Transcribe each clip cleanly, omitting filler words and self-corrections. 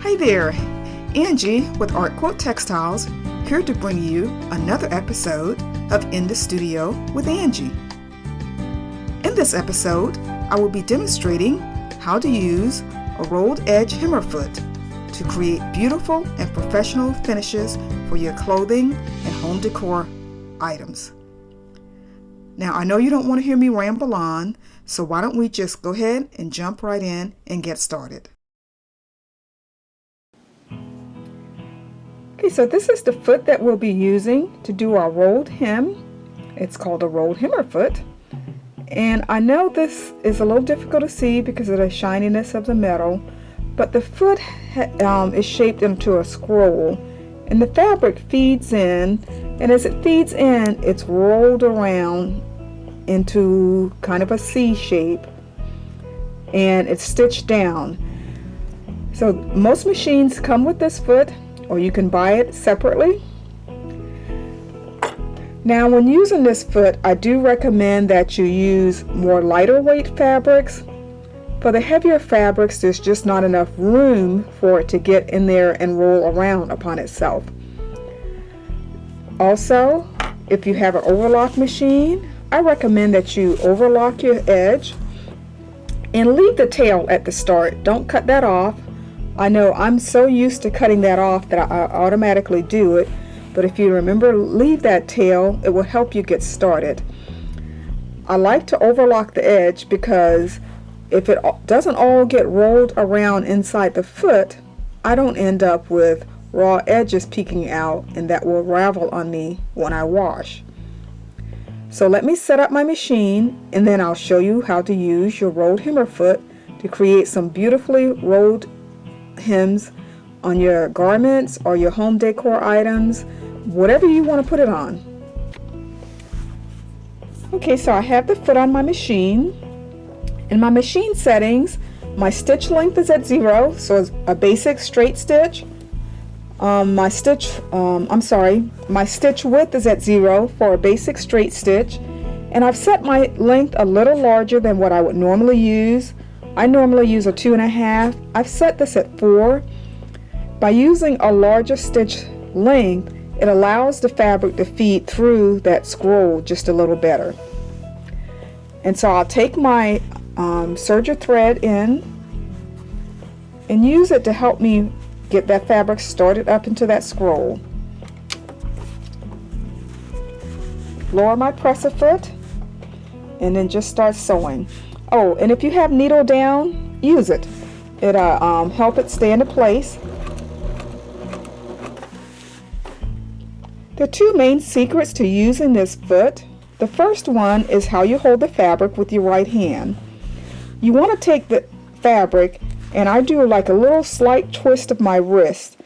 Hi there, Angie with Art Quilt Textiles, here to bring you another episode of In the Studio with Angie. In this episode, I will be demonstrating how to use a rolled edge hammer foot to create beautiful and professional finishes for your clothing and home decor items. Now, I know you don't want to hear me ramble on, so why don't we just go ahead and jump right in and get started. Okay, so this is the foot that we'll be using to do our rolled hem. It's called a rolled hammer foot. And I know this is a little difficult to see because of the shininess of the metal, but the foot is shaped into a scroll, and the fabric feeds in, and as it feeds in, it's rolled around into kind of a C shape, and it's stitched down. So most machines come with this foot, or you can buy it separately. Now, when using this foot, I do recommend that you use more lighter weight fabrics. For the heavier fabrics, there's just not enough room for it to get in there and roll around upon itself. Also, if you have an overlock machine, I recommend that you overlock your edge and leave the tail at the start. Don't cut that off. I know I'm so used to cutting that off that I automatically do it, but if you remember, leave that tail. It will help you get started. I like to overlock the edge because if it doesn't all get rolled around inside the foot, I don't end up with raw edges peeking out, and that will ravel on me when I wash. So let me set up my machine, and then I'll show you how to use your rolled hammer foot to create some beautifully rolled hems on your garments or your home decor items, whatever you want to put it on. Okay, so I have the foot on my machine. In my machine settings, my stitch length is at 0, so it's a basic straight stitch. My stitch width is at 0 for a basic straight stitch, and I've set my length a little larger than what I would normally use. I normally use a 2.5. I've set this at 4. By using a larger stitch length, it allows the fabric to feed through that scroll just a little better. And so I'll take my serger thread in and use it to help me get that fabric started up into that scroll. Lower my presser foot and then just start sewing. Oh, and if you have needle down, use it. It'll help it stay into place. There are two main secrets to using this foot. The first one is how you hold the fabric with your right hand. You want to take the fabric, and I do like a little slight twist of my wrist.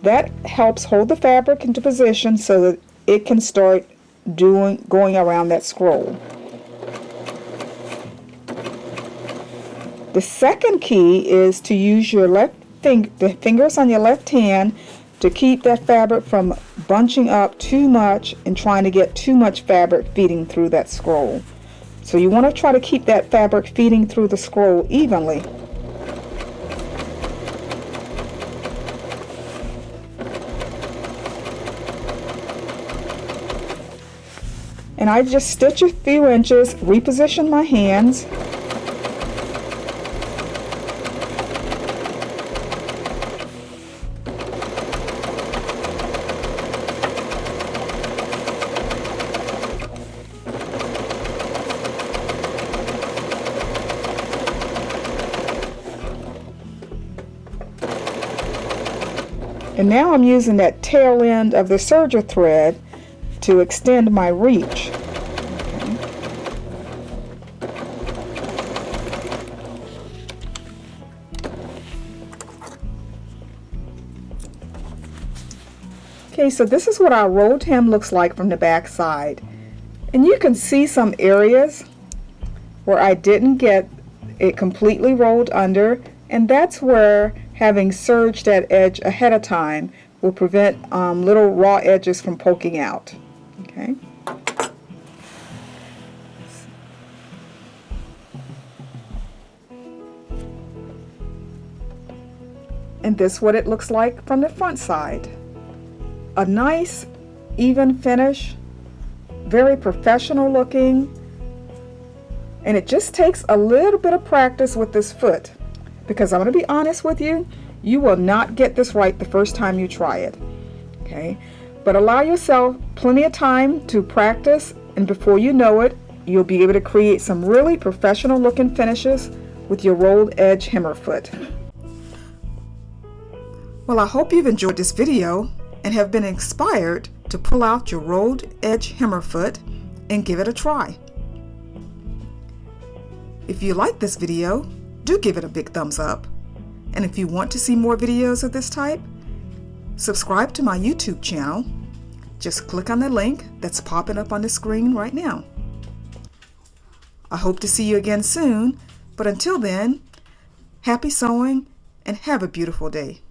That helps hold the fabric into position so that it can start going around that scroll. The second key is to use your the fingers on your left hand to keep that fabric from bunching up too much and trying to get too much fabric feeding through that scroll. So you want to try to keep that fabric feeding through the scroll evenly. And I just stitch a few inches, reposition my hands. And now I'm using that tail end of the serger thread to extend my reach. Okay, so this is what our rolled hem looks like from the back side. And you can see some areas where I didn't get it completely rolled under, and that's where having serged that edge ahead of time will prevent little raw edges from poking out. Okay. And this is what it looks like from the front side. A nice, even finish, very professional looking. And it just takes a little bit of practice with this foot, because I'm going to be honest with you, you will not get this right the first time you try it. Okay, but allow yourself plenty of time to practice, and before you know it, you'll be able to create some really professional looking finishes with your rolled edge hammer foot. Well, I hope you've enjoyed this video and have been inspired to pull out your rolled edge hammer foot and give it a try. If you like this video, do give it a big thumbs up. And if you want to see more videos of this type, subscribe to my YouTube channel. Just click on the link that's popping up on the screen right now. I hope to see you again soon, but until then, happy sewing and have a beautiful day.